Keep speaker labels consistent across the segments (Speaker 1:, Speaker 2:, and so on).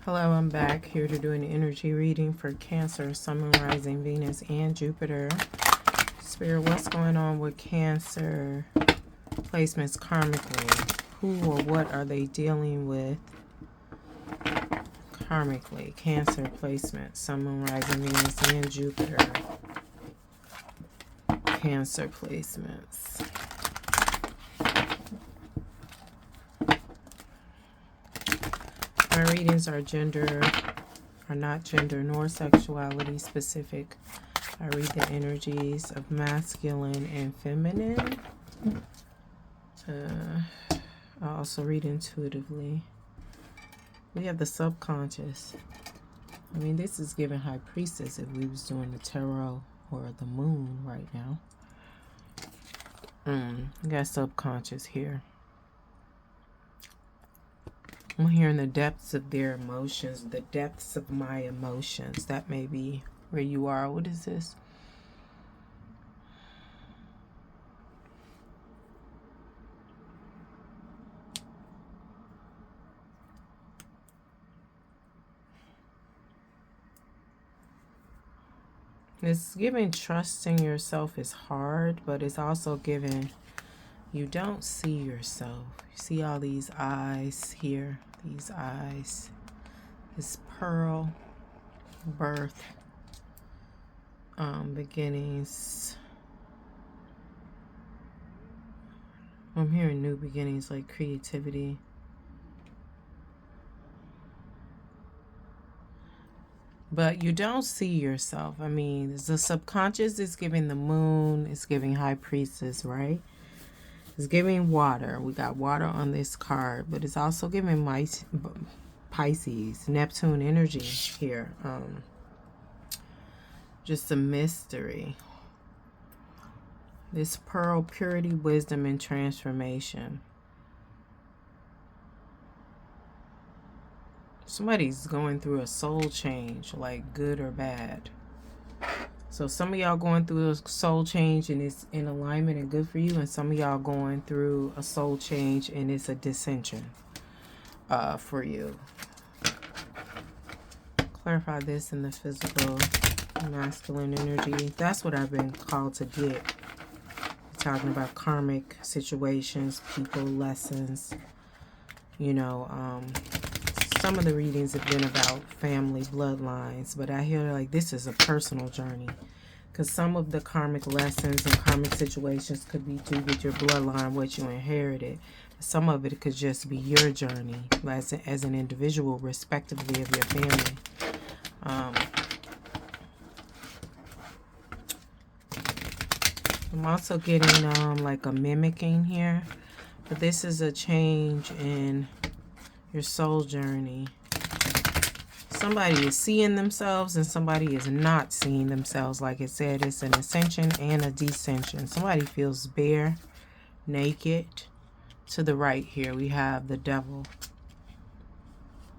Speaker 1: Hello, I'm back here to do an energy reading for Cancer, Sun, Moon, Rising, Venus, and Jupiter. Spirit, what's going on with Cancer placements karmically? Who or what are they dealing with karmically? Cancer placements, Sun, Moon, Rising, Venus, and Jupiter. Cancer placements. My readings are not gender nor sexuality specific. I read the energies of masculine and feminine. I also read intuitively. We have the subconscious. I mean, this is giving High Priestess if we was doing the tarot or the moon right now. We got subconscious here. I'm hearing the depths of their emotions, the depths of my emotions. That may be where you are. What is this? It's giving trusting yourself is hard, but it's also giving you don't see yourself. You see all these eyes here, these eyes, this pearl, birth, beginnings. I'm hearing new beginnings, like creativity. But you don't see yourself. I mean, the subconscious is giving the moon, it's giving High Priestess, right? It's giving water. We got water on this card, but it's also giving Pisces, Neptune energy here. Just a mystery. This pearl, purity, wisdom, and transformation. Somebody's going through a soul change, like good or bad. So some of y'all going through a soul change and it's in alignment and good for you. And some of y'all going through a soul change and it's a dissension for you. Clarify this in the physical, masculine energy. That's what I've been called to get. Talking about karmic situations, people, lessons. You know, some of the readings have been about family bloodlines, but I hear like this is a personal journey, because some of the karmic lessons and karmic situations could be due with your bloodline, what you inherited. Some of it could just be your journey as an individual, respectively, of your family. I'm also getting like a mimicking here, but this is a change in your soul journey. Somebody is seeing themselves and somebody is not seeing themselves. Like it said, it's an ascension and a descension. Somebody feels bare, naked. To the right here, we have the devil.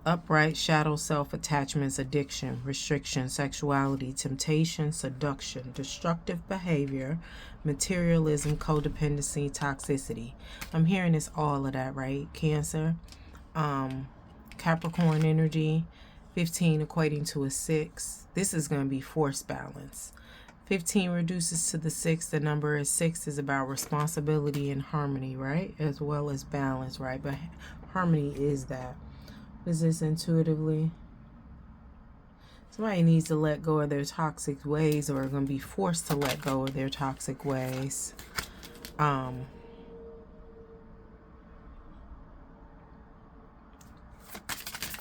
Speaker 1: Upright, shadow, self-attachments, addiction, restriction, sexuality, temptation, seduction, destructive behavior, materialism, codependency, toxicity. I'm hearing this, all of that, right? Cancer. Capricorn energy, 15 equating to a 6. This is going to be force balance. 15 reduces to the 6. The number is 6 is about responsibility and harmony, right? As well as balance, right? But harmony is that. Is this intuitively? Somebody needs to let go of their toxic ways, or are going to be forced to let go of their toxic ways.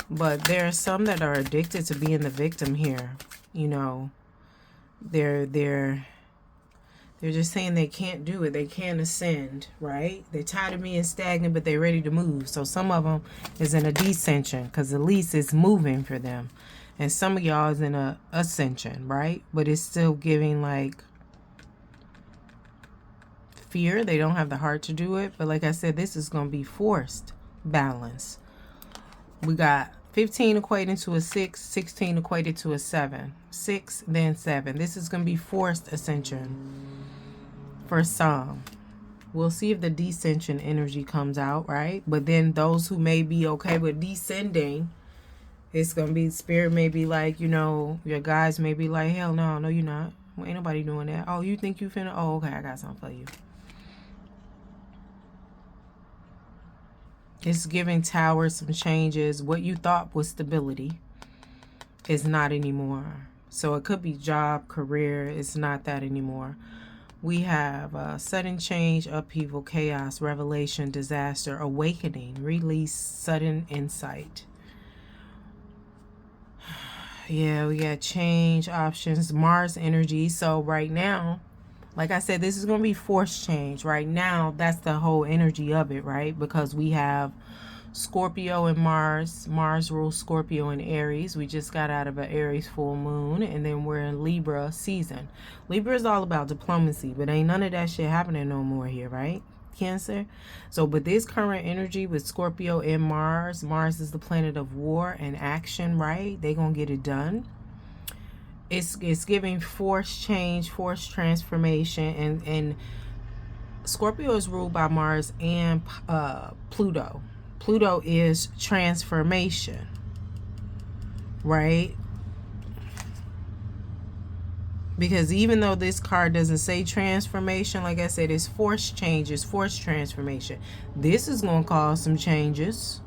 Speaker 1: But there are some that are addicted to being the victim here. You know, they're just saying they can't do it. They can't ascend, right? They're tired of being stagnant, but they're ready to move. So some of them is in a descension because at least it's moving for them. And some of y'all is in a ascension, right? But it's still giving like fear. They don't have the heart to do it. But like I said, this is going to be forced balance. We got 15 equating to a 6, 16 equated to a 7. 6, then 7. This is going to be forced ascension for some. We'll see if the descension energy comes out, right? But then those who may be okay with descending It's going to be, spirit may be like, you know, your guys may be like, hell no, no you're not. Well, ain't nobody doing that. Oh, you think you finna? Oh, okay, I got something for you. It's giving Tower some changes. What you thought was stability is not anymore. So it could be job, career. It's not that anymore. We have sudden change, upheaval, chaos, revelation, disaster, awakening, release, sudden insight. Yeah, we got change, options, Mars energy. So right now, like I said, this is going to be forced change. Right now, that's the whole energy of it, right? Because we have Scorpio and Mars. Mars rules Scorpio and Aries. We just got out of an Aries full moon, and then we're in Libra season. Libra is all about diplomacy, but ain't none of that shit happening no more here, right? Cancer. So, but this current energy with Scorpio and Mars, Mars is the planet of war and action, right? They gonna get it done. It's giving forced change, forced transformation, and Scorpio is ruled by Mars and Pluto. Pluto is transformation, right? Because even though this card doesn't say transformation, like I said, it's forced changes, forced transformation. This is going to cause some changes,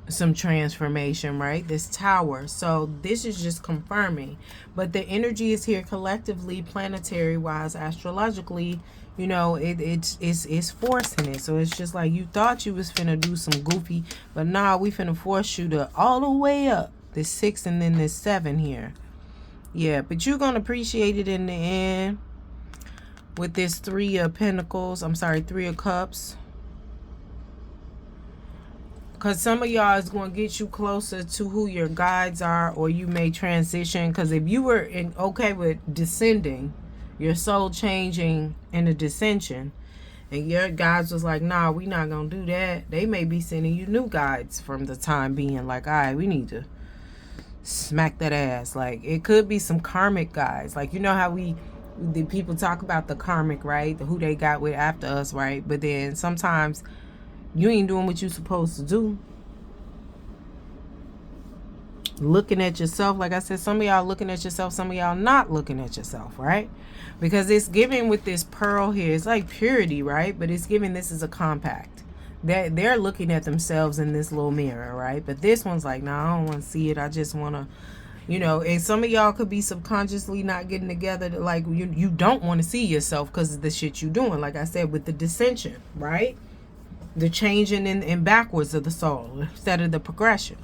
Speaker 1: some transformation, right? This Tower. So this is just confirming. But the energy is here collectively, planetary wise, astrologically. You know, it's forcing it. So it's just like you thought you was finna do some goofy, but nah, we finna force you to all the way up. This 6 and then this 7 here. Yeah, but you're gonna appreciate it in the end. With this 3 of Pentacles, I'm sorry, 3 of Cups. Because some of y'all is going to get you closer to who your guides are, or you may transition. Because if you were okay with descending, your soul changing in a dissension, and your guides was like, nah, we not going to do that. They may be sending you new guides from the time being. Like, all right, we need to smack that ass. Like, it could be some karmic guides. Like, you know how the people talk about the karmic, right? Who they got with after us, right? But then sometimes you ain't doing what you're supposed to do. Looking at yourself, like I said, some of y'all looking at yourself, some of y'all not looking at yourself, right? Because it's giving with this pearl here, it's like purity, right? But it's giving this is a compact. That they're looking at themselves in this little mirror, right? But this one's like, no, I don't want to see it. I just want to, you know, and some of y'all could be subconsciously not getting together. Like you don't want to see yourself because of the shit you doing. Like I said, with the dissension, right? The changing in backwards of the soul instead of the progression.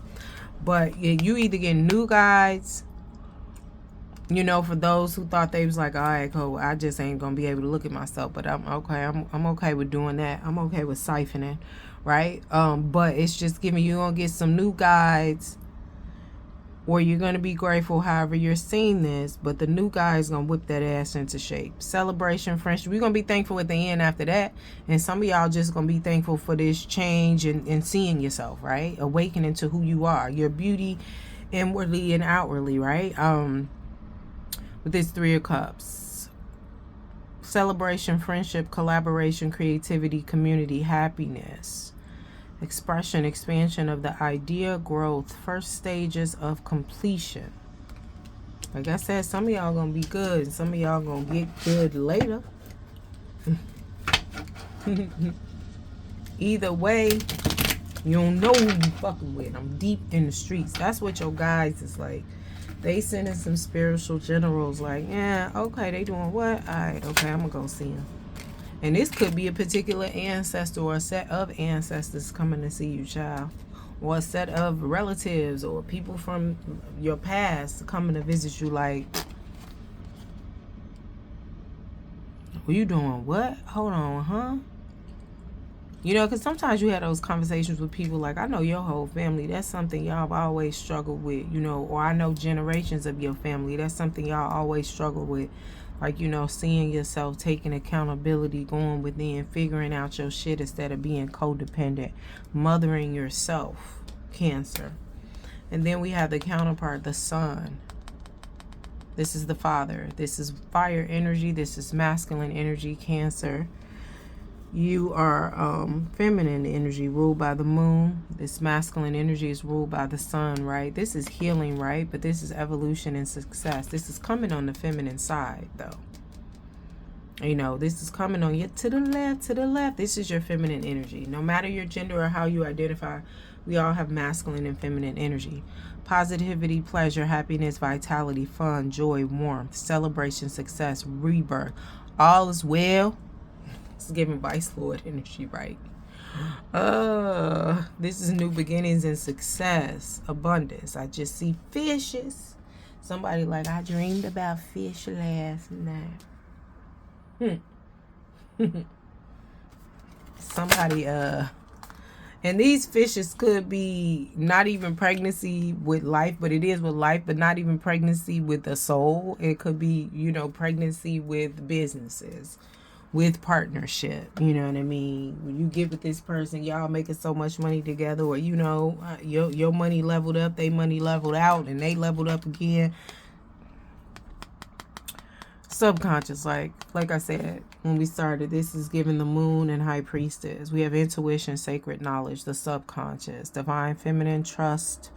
Speaker 1: But you either get new guides, you know, for those who thought they was like, all right, cool, I just ain't gonna be able to look at myself, but I'm okay. I'm okay with doing that. I'm okay with siphoning, right? But it's just giving you gonna get some new guides, or you're gonna be grateful however you're seeing this, but the new guy is gonna whip that ass into shape. Celebration, friendship. We're gonna be thankful at the end after that. And some of y'all just gonna be thankful for this change and seeing yourself, right? Awakening to who you are, your beauty inwardly and outwardly, right? With this 3 of Cups. Celebration, friendship, collaboration, creativity, community, happiness. Expression, expansion of the idea, growth, first stages of completion. Like I said, some of y'all gonna be good, and some of y'all gonna get good later. Either way, you don't know who you fucking with. I'm deep in the streets. That's what your guys is like. They sending some spiritual generals like, yeah, okay, they doing what? All right, okay, I'm gonna go see them. And this could be a particular ancestor or a set of ancestors coming to see you, child. Or a set of relatives or people from your past coming to visit you like, well, you doing what? Hold on, huh? You know, because sometimes you have those conversations with people like, I know your whole family. That's something y'all have always struggled with, you know. Or I know generations of your family. That's something y'all always struggle with. Like, you know, seeing yourself, taking accountability, going within, figuring out your shit instead of being codependent, mothering yourself, Cancer. And then we have the counterpart, the Sun. This is the father. This is fire energy. This is masculine energy, Cancer. You are feminine energy ruled by the moon. This masculine energy is ruled by the sun, right? This is healing, right? But this is evolution and success. This is coming on the feminine side, though. You know, this is coming on you to the left, to the left. This is your feminine energy. No matter your gender or how you identify, we all have masculine and feminine energy. Positivity, pleasure, happiness, vitality, fun, joy, warmth, celebration, success, rebirth. All is well. It's giving Vice Lord energy, right? This is new beginnings and success, abundance. I just see fishes. Somebody like, I dreamed about fish last night. Somebody, and these fishes could be not even pregnancy with life, but it is with life, but not even pregnancy with a soul. It could be, you know, pregnancy with businesses, with partnership, you know what I mean? When you get with this person, y'all making so much money together, or, you know, your money leveled up, they money leveled out, and they leveled up again. Subconscious, like I said when we started, this is giving the moon and high priestess. We have intuition, sacred knowledge, the subconscious, divine feminine, trust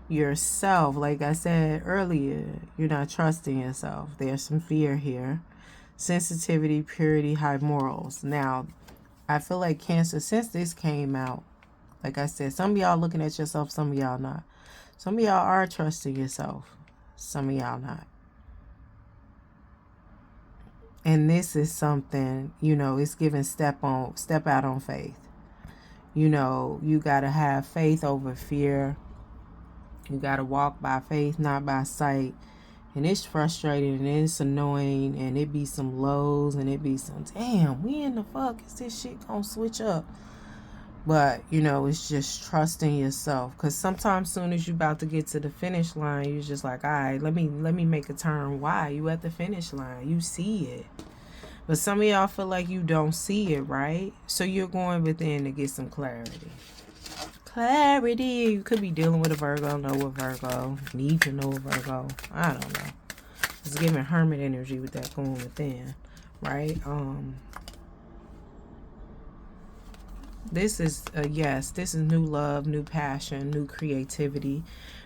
Speaker 1: yourself. Like I said earlier, you're not trusting yourself. There's some fear here. Sensitivity, purity, high morals. Now, I feel like Cancer, since this came out, like I said, some of y'all looking at yourself, some of y'all not. Some of y'all are trusting yourself, some of y'all not. And this is something, you know, it's giving step out on faith. You know, you got to have faith over fear. You got to walk by faith, not by sight. And it's frustrating and it's annoying, and it be some lows and it be some, damn, when the fuck is this shit gonna switch up? But, you know, it's just trusting yourself. Because sometimes soon as you about to get to the finish line, you're just like, all right, let me make a turn. Why? You at the finish line. You see it. But some of y'all feel like you don't see it, right? So you're going within to get some clarity. Clarity. You could be dealing with a Virgo, know a Virgo, need to know a Virgo. I don't know. It's giving hermit energy with that going within, right? This is yes, this is new love, new passion, new creativity,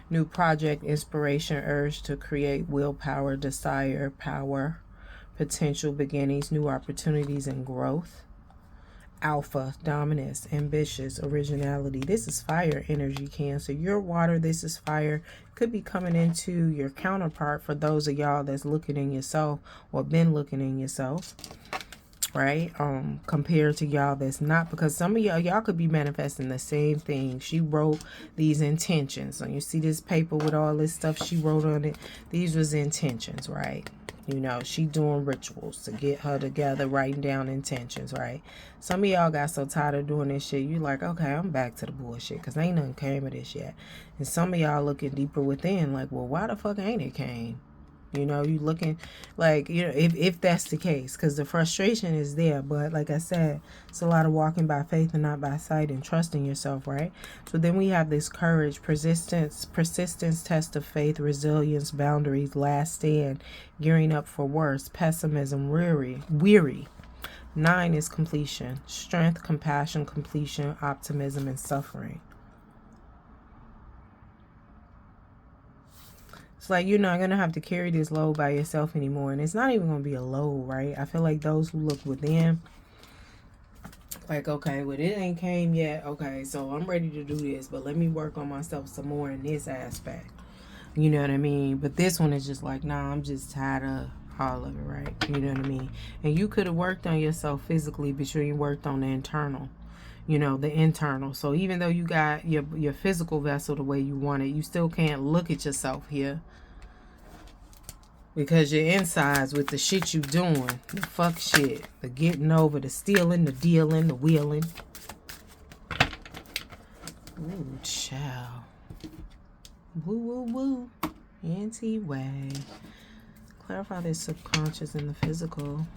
Speaker 1: new project, inspiration, urge to create, willpower, desire, power, potential, beginnings, new opportunities, and growth. Alpha, dominance, ambitious, originality. This is fire energy, Cancer. Your water, this is fire. Could be coming into your counterpart for those of y'all that's looking in yourself or been looking in yourself, right? Compared to y'all that's not, because some of y'all could be manifesting the same thing. She wrote these intentions. So you see this paper with all this stuff she wrote on it. These was intentions, right? You know, she doing rituals to get her together, writing down intentions, right? Some of y'all got so tired of doing this shit, you like, okay, I'm back to the bullshit, because ain't nothing came of this yet. And some of y'all looking deeper within, like, well, why the fuck ain't it came? You know, you looking like, you know, if that's the case, because the frustration is there. But like I said, it's a lot of walking by faith and not by sight, and trusting yourself, right? So then we have this courage, persistence, test of faith, resilience, boundaries, last stand, gearing up for worse, pessimism, weary. 9 is completion, strength, compassion, completion, optimism, and suffering. It's like you're not going to have to carry this load by yourself anymore. And it's not even going to be a load, right? I feel like those who look within, like, okay, well, it ain't came yet. Okay, so I'm ready to do this, but let me work on myself some more in this aspect. You know what I mean? But this one is just like, nah, I'm just tired of all of it, right? You know what I mean? And you could have worked on yourself physically, but you ain't worked on the internal. You know, the internal. So even though you got your physical vessel the way you want it, you still can't look at yourself here. Because your insides with the shit you doing, the fuck shit, the getting over, the stealing, the dealing, the wheeling. Ooh, child. Woo, woo, woo. Anti-way. Clarify this subconscious and the physical.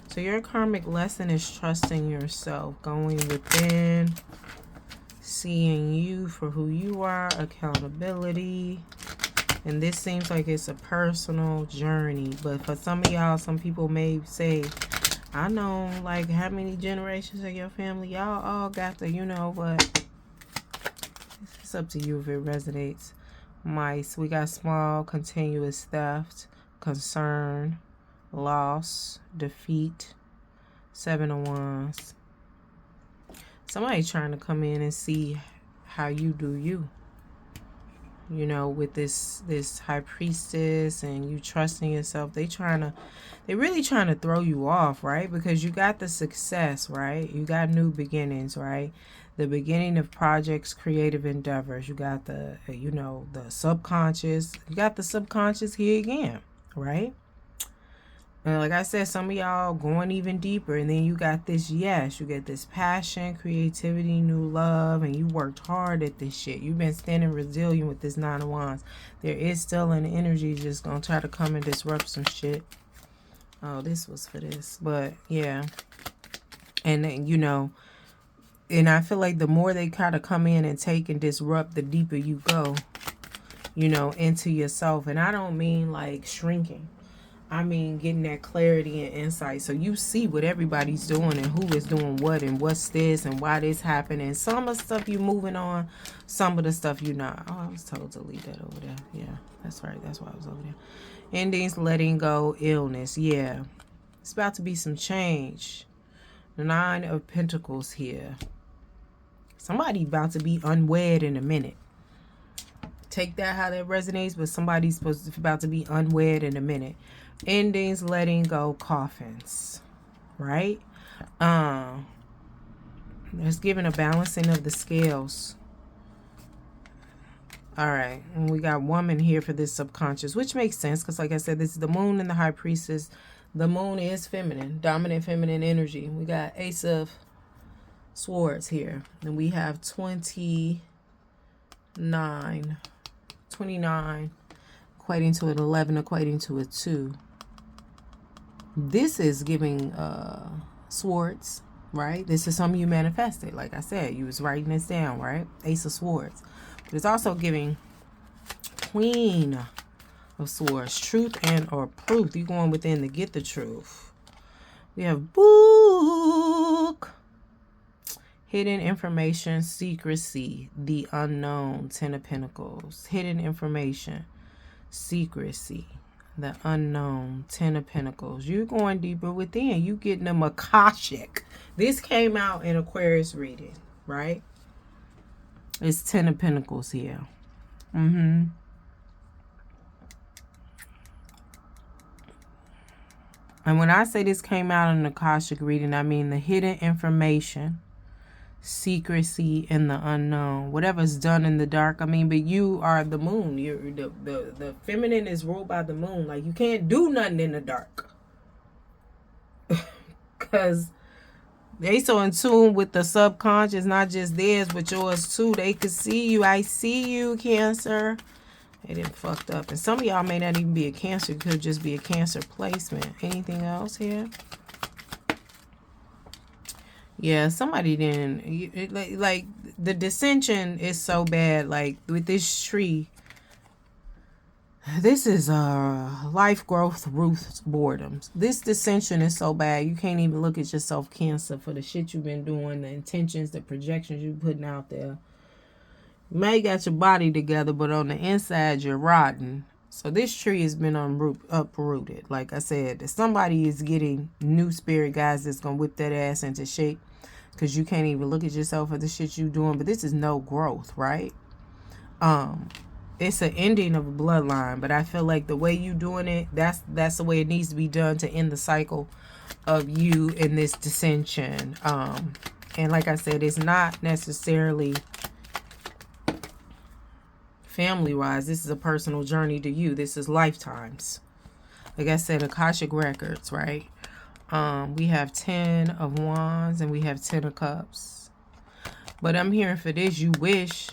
Speaker 1: So your karmic lesson is trusting yourself, going within, seeing you for who you are, accountability. And this seems like it's a personal journey. But for some of y'all, some people may say, I know, like, how many generations of your family, y'all all got the, you know what, it's up to you if it resonates. Mice, we got small, continuous theft, concern, loss, defeat, 7 of Wands. Somebody trying to come in and see how you do you. You know, with this high priestess and you trusting yourself, they really trying to throw you off, right? Because you got the success, right? You got new beginnings, right? The beginning of projects, creative endeavors. You got the, you know, the subconscious. You got the subconscious here again, right? And like I said, some of y'all going even deeper, and then you got this, yes, you get this passion, creativity, new love, and you worked hard at this shit. You've been standing resilient with this 9 of Wands. There is still an energy just gonna try to come and disrupt some shit. Oh, this was for this, but yeah. And then, you know, and I feel like the more they kind of come in and take and disrupt, the deeper you go, you know, into yourself. And I don't mean like shrinking. I mean, getting that clarity and insight. So you see what everybody's doing and who is doing what and what's this and why this happened. And some of the stuff you moving on, some of the stuff you not. Oh, I was told to leave that over there. Yeah, that's right. That's why I was over there. Endings, letting go, illness. Yeah, it's about to be some change. The 9 of Pentacles here. Somebody about to be unwed in a minute. Take that how that resonates, but somebody's about to be unwed in a minute. Endings, letting go, coffins, right? There's giving a balancing of the scales. All right, and we got woman here for this subconscious, which makes sense because, like I said, this is the moon and the high priestess. The moon is feminine, dominant feminine energy. We got Ace of Swords here, and we have 29, equating to an 11, equating to a 2. This is giving swords, right? This is something you manifested. Like I said, you was writing this down, right? Ace of Swords. But it's also giving Queen of Swords, truth and or proof. You're going within to get the truth. We have book, hidden information, secrecy, the unknown, 10 of Pentacles, hidden information, secrecy, the unknown, 10 of Pentacles. You're going deeper within. You getting a Akashic. This came out in Aquarius reading, right? It's 10 of Pentacles here. And when I say this came out in an Akashic reading, I mean the hidden information, secrecy, and the unknown. Whatever's done in the dark. I mean, but you are the moon. You're the feminine is ruled by the moon. Like, you can't do nothing in the dark. Because they so in tune with the subconscious, not just theirs, but yours too. They could see you. I see you, Cancer. They didn't fucked up. And some of y'all may not even be a Cancer. It could just be a Cancer placement. Anything else here? Yeah, somebody didn't. Like, the dissension is so bad. Like, with this tree, this is life, growth, roots, boredoms. This dissension is so bad. You can't even look at yourself, Cancer, for the shit you've been doing, the intentions, the projections you're putting out there. You may got your body together, but on the inside, you're rotten. So this tree has been uprooted. Like I said, somebody is getting new spirit guys that's going to whip that ass into shape. Because you can't even look at yourself for the shit you're doing. But this is no growth, right? It's an ending of a bloodline. But I feel like the way you doing it, that's the way it needs to be done to end the cycle of you in this dissension. And like I said, it's not necessarily family-wise. This is a personal journey to you. This is lifetimes. Like I said, Akashic Records, right? We have 10 of Wands and we have 10 of Cups. But I'm hearing for this, you wish,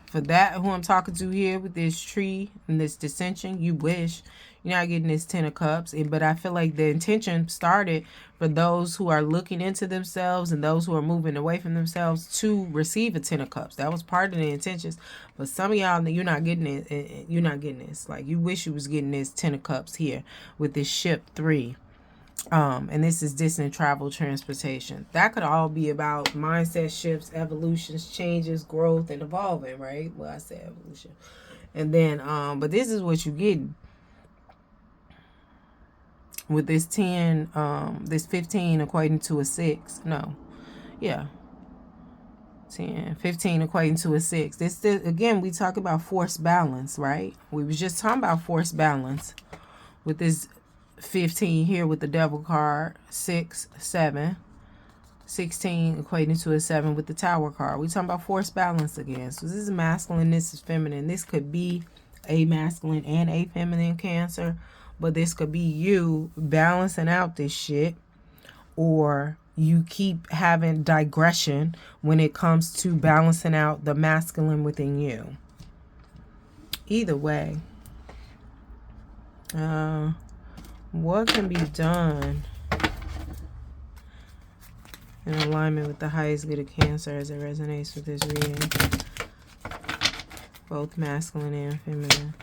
Speaker 1: for that who I'm talking to here with this tree and this dissension, you wish you're not getting this 10 of Cups. But I feel like the intention started for those who are looking into themselves and those who are moving away from themselves to receive a 10 of Cups. That was part of the intentions. But some of y'all, you're not getting it. You're not getting this. Like, you wish you was getting this 10 of Cups here with this ship 3. And this is distant travel, transportation. That could all be about mindset shifts, evolutions, changes, growth, and evolving, right? Well, I said evolution. And then, but this is what you get with this 10, this 15 equating to a 6. No. Yeah. 10, 15 equating to a 6. This again, we talk about force balance, right? We was just talking about force balance with this 15 here with the devil card, 6, 7, 16 equating to a 7 with the tower card. We talking about force balance again. So this is masculine, this is feminine. This could be a masculine and a feminine Cancer, but this could be you balancing out this shit, or you keep having digression when it comes to balancing out the masculine within you. Either way, what can be done in alignment with the highest good of Cancer as it resonates with this reading? Both masculine and feminine.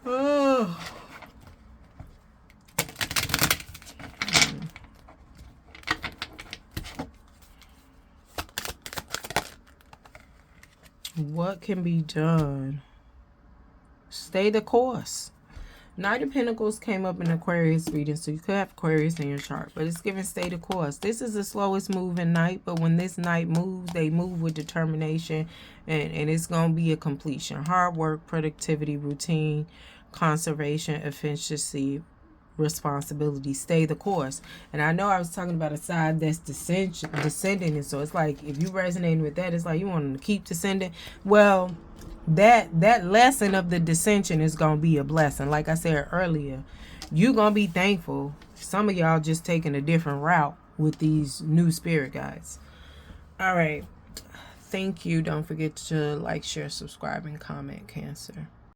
Speaker 1: Oh. What can be done? Stay the course. Knight of Pentacles came up in Aquarius reading, so you could have Aquarius in your chart, but it's giving stay the course. This is the slowest moving night, but when this night moves, they move with determination, and it's going to be a completion. Hard work, productivity, routine, conservation, efficiency, responsibility. Stay the course. And I know I was talking about a side that's descending, and so it's like if you resonating with that, it's like you want them to keep descending. Well, that lesson of the dissension is gonna be a blessing. Like I said earlier, you're gonna be thankful. Some of y'all just taking a different route with these new spirit guides. All right, thank you. Don't forget to like, share, subscribe, and comment, Cancer.